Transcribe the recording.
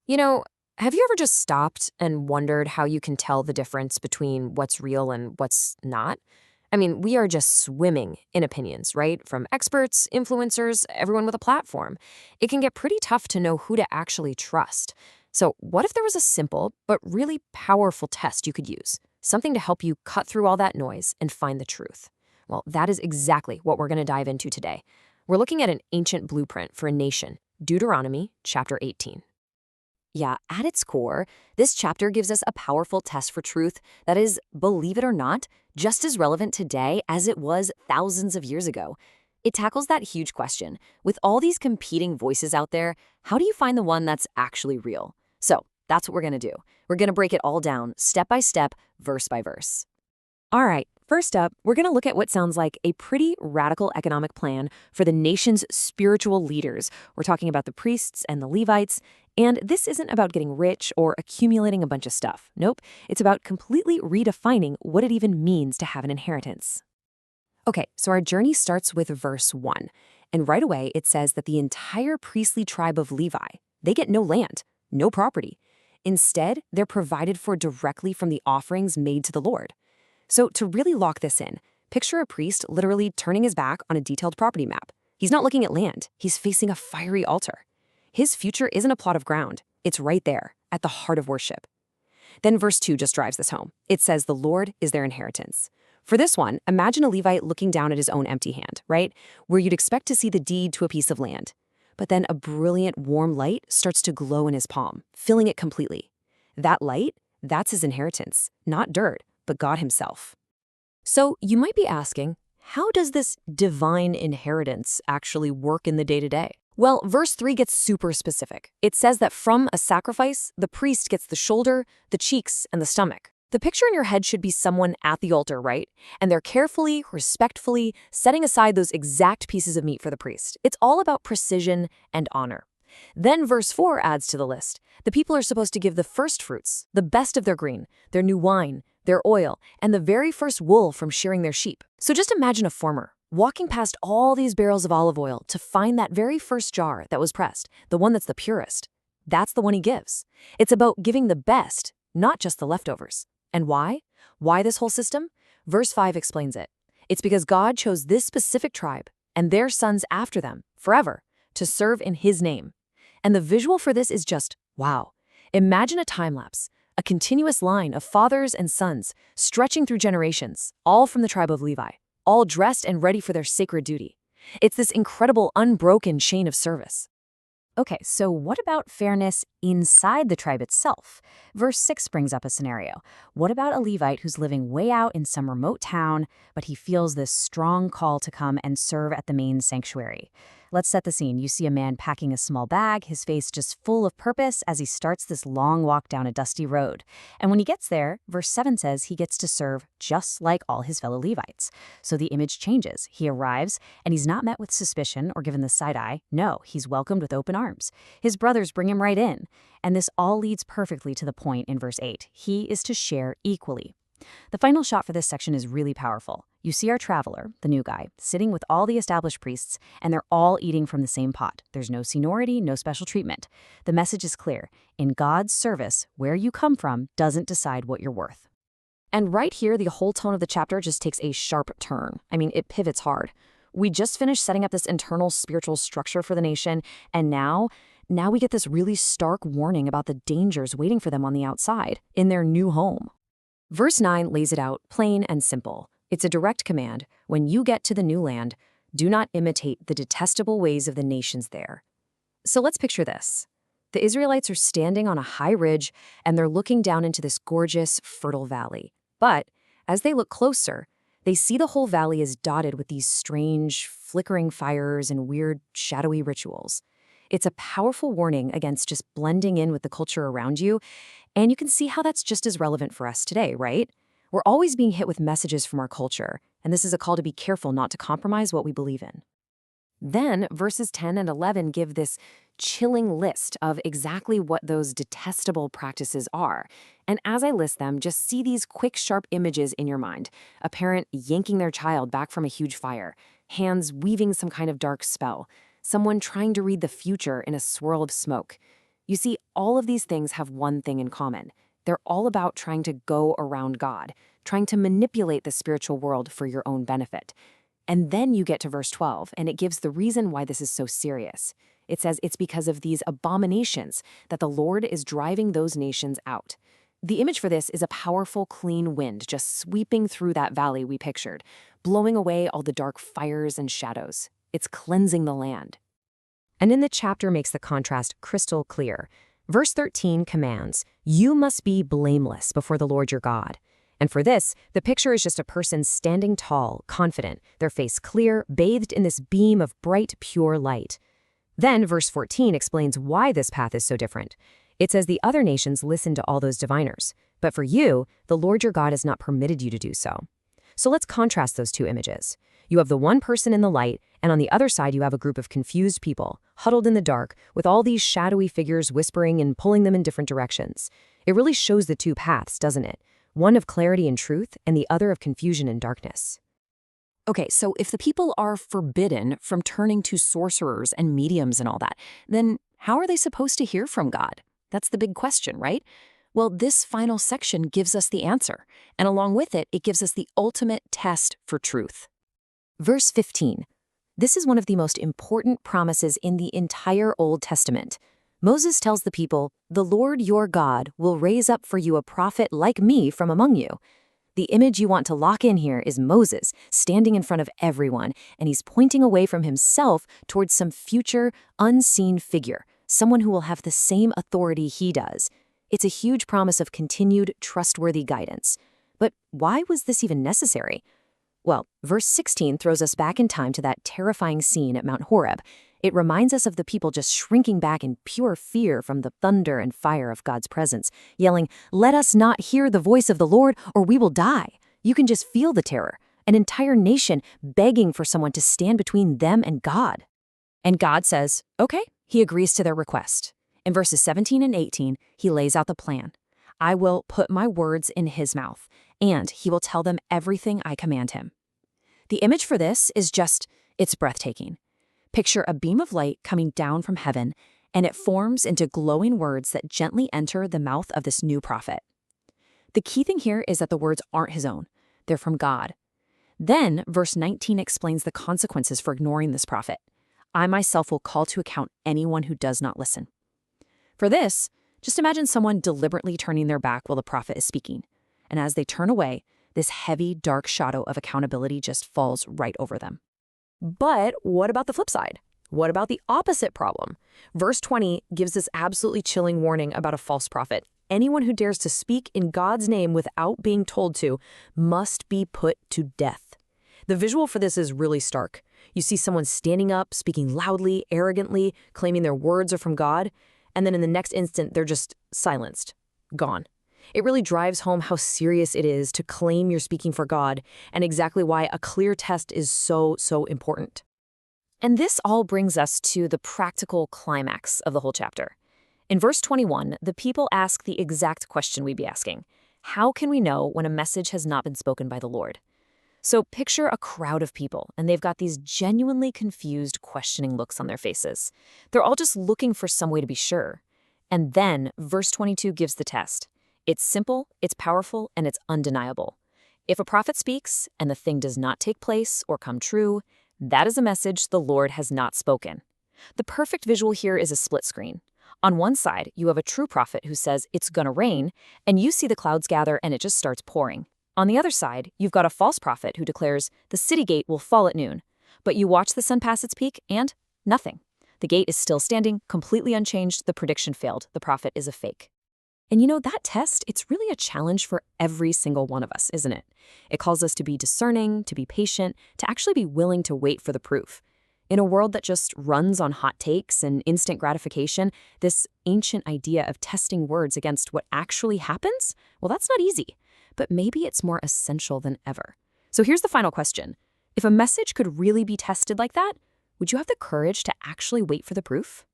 You know, have you ever just stopped and wondered how you can tell the difference between what's real and what's not? I mean, we are just swimming in opinions, right? From experts, influencers, everyone with a platform. It can get pretty tough to know who to actually trust. So, what if there was a simple but really powerful test you could use? Something to help you cut through all that noise and find the truth. Well, that is exactly what we're going to dive into today. We're looking at an ancient blueprint for a nation, Deuteronomy chapter 18. Yeah, at its core, this chapter gives us a powerful test for truth that is, believe it or not, just as relevant today as it was thousands of years ago. It tackles that huge question. With all these competing voices out there, how do you find the one that's actually real? So, that's what we're going to do. We're going to break it all down, step by step, verse by verse. All right, first up, we're going to look at what sounds like a pretty radical economic plan for the nation's spiritual leaders. We're talking about the priests and the Levites. And this isn't about getting rich or accumulating a bunch of stuff. Nope, it's about completely redefining what it even means to have an inheritance. Okay, so our journey starts with verse 1. And right away, it says that the entire priestly tribe of Levi, they get no land, no property. Instead, they're provided for directly from the offerings made to the Lord. So to really lock this in, picture a priest literally turning his back on a detailed property map. He's not looking at land, he's facing a fiery altar. His future isn't a plot of ground, it's right there, at the heart of worship. Then verse 2 just drives this home. It says the Lord is their inheritance. For this one, imagine a Levite looking down at his own empty hand, right? Where you'd expect to see the deed to a piece of land. But then a brilliant, warm light starts to glow in his palm, filling it completely. That light, that's his inheritance, not dirt, but God himself. So you might be asking, how does this divine inheritance actually work in the day-to-day? Well, verse 3 gets super specific. It says that from a sacrifice, the priest gets the shoulder, the cheeks, and the stomach. The picture in your head should be someone at the altar, right? And they're carefully, respectfully setting aside those exact pieces of meat for the priest. It's all about precision and honor. Then verse 4 adds to the list. The people are supposed to give the first fruits, the best of their grain, their new wine, their oil, and the very first wool from shearing their sheep. So just imagine a farmer walking past all these barrels of olive oil to find that very first jar that was pressed, the one that's the purest. That's the one he gives. It's about giving the best, not just the leftovers. And why? Why this whole system? Verse 5 explains it. It's because God chose this specific tribe and their sons after them, forever, to serve in his name. And the visual for this is just, wow. Imagine a time-lapse, a continuous line of fathers and sons stretching through generations, all from the tribe of Levi, all dressed and ready for their sacred duty. It's this incredible, unbroken chain of service. Okay, so what about fairness inside the tribe itself? Verse 6 brings up a scenario. What about a Levite who's living way out in some remote town, but he feels this strong call to come and serve at the main sanctuary? Let's set the scene. You see a man packing a small bag, his face just full of purpose as he starts this long walk down a dusty road. And when he gets there, verse 7 says he gets to serve just like all his fellow Levites. So the image changes. He arrives, and he's not met with suspicion or given the side eye. No, he's welcomed with open arms. His brothers bring him right in. And this all leads perfectly to the point in verse 8. He is to share equally. The final shot for this section is really powerful. You see our traveler, the new guy, sitting with all the established priests, and they're all eating from the same pot. There's no seniority, no special treatment. The message is clear. In God's service, where you come from doesn't decide what you're worth. And right here, the whole tone of the chapter just takes a sharp turn. I mean, it pivots hard. We just finished setting up this internal spiritual structure for the nation, and now we get this really stark warning about the dangers waiting for them on the outside, in their new home. Verse 9 lays it out plain and simple. It's a direct command. When you get to the new land, do not imitate the detestable ways of the nations there. So let's picture this. The Israelites are standing on a high ridge, and they're looking down into this gorgeous, fertile valley. But as they look closer, they see the whole valley is dotted with these strange, flickering fires and weird, shadowy rituals. It's a powerful warning against just blending in with the culture around you, and you can see how that's just as relevant for us today, right? We're always being hit with messages from our culture, and this is a call to be careful not to compromise what we believe in. Then, verses 10 and 11 give this chilling list of exactly what those detestable practices are. And as I list them, just see these quick, sharp images in your mind. A parent yanking their child back from a huge fire, hands weaving some kind of dark spell, someone trying to read the future in a swirl of smoke. You see, all of these things have one thing in common. They're all about trying to go around God, trying to manipulate the spiritual world for your own benefit. And then you get to verse 12, and it gives the reason why this is so serious. It says it's because of these abominations that the Lord is driving those nations out. The image for this is a powerful, clean wind just sweeping through that valley we pictured, blowing away all the dark fires and shadows. It's cleansing the land. And then the chapter makes the contrast crystal clear. Verse 13 commands, "You must be blameless before the Lord your God." And for this, the picture is just a person standing tall, confident, their face clear, bathed in this beam of bright, pure light. Then verse 14 explains why this path is so different. It says the other nations listen to all those diviners, but for you, the Lord your God has not permitted you to do so. So let's contrast those two images. You have the one person in the light, and on the other side you have a group of confused people, huddled in the dark, with all these shadowy figures whispering and pulling them in different directions. It really shows the two paths, doesn't it? One of clarity and truth, and the other of confusion and darkness. Okay, so if the people are forbidden from turning to sorcerers and mediums and all that, then how are they supposed to hear from God? That's the big question, right? Well, this final section gives us the answer, and along with it, it gives us the ultimate test for truth. Verse 15. This is one of the most important promises in the entire Old Testament. Moses tells the people, "The Lord your God will raise up for you a prophet like me from among you." The image you want to lock in here is Moses standing in front of everyone, and he's pointing away from himself towards some future, unseen figure, someone who will have the same authority he does. It's a huge promise of continued, trustworthy guidance. But why was this even necessary? Well, verse 16 throws us back in time to that terrifying scene at Mount Horeb. It reminds us of the people just shrinking back in pure fear from the thunder and fire of God's presence, yelling, "Let us not hear the voice of the Lord, or we will die." You can just feel the terror, an entire nation begging for someone to stand between them and God. And God says, okay, he agrees to their request. In verses 17 and 18, he lays out the plan. "I will put my words in his mouth, and he will tell them everything I command him." The image for this is it's breathtaking. Picture a beam of light coming down from heaven, and it forms into glowing words that gently enter the mouth of this new prophet. The key thing here is that the words aren't his own. They're from God. Then, verse 19 explains the consequences for ignoring this prophet. "I myself will call to account anyone who does not listen." For this, just imagine someone deliberately turning their back while the prophet is speaking. And as they turn away, this heavy, dark shadow of accountability just falls right over them. But what about the flip side? What about the opposite problem? Verse 20 gives this absolutely chilling warning about a false prophet. Anyone who dares to speak in God's name without being told to must be put to death. The visual for this is really stark. You see someone standing up, speaking loudly, arrogantly, claiming their words are from God, and then in the next instant, they're just silenced, gone. It really drives home how serious it is to claim you're speaking for God and exactly why a clear test is so important. And this all brings us to the practical climax of the whole chapter. In verse 21, the people ask the exact question we'd be asking. How can we know when a message has not been spoken by the Lord? So picture a crowd of people, and they've got these genuinely confused, questioning looks on their faces. They're all just looking for some way to be sure. And then verse 22 gives the test. It's simple, it's powerful, and it's undeniable. If a prophet speaks and the thing does not take place or come true, that is a message the Lord has not spoken. The perfect visual here is a split screen. On one side, you have a true prophet who says it's gonna rain, and you see the clouds gather and it just starts pouring. On the other side, you've got a false prophet who declares the city gate will fall at noon. But you watch the sun pass its peak and nothing. The gate is still standing, completely unchanged. The prediction failed. The prophet is a fake. And you know, that test, it's really a challenge for every single one of us, isn't it? It calls us to be discerning, to be patient, to actually be willing to wait for the proof. In a world that just runs on hot takes and instant gratification, this ancient idea of testing words against what actually happens, well, that's not easy. But maybe it's more essential than ever. So here's the final question. If a message could really be tested like that, would you have the courage to actually wait for the proof?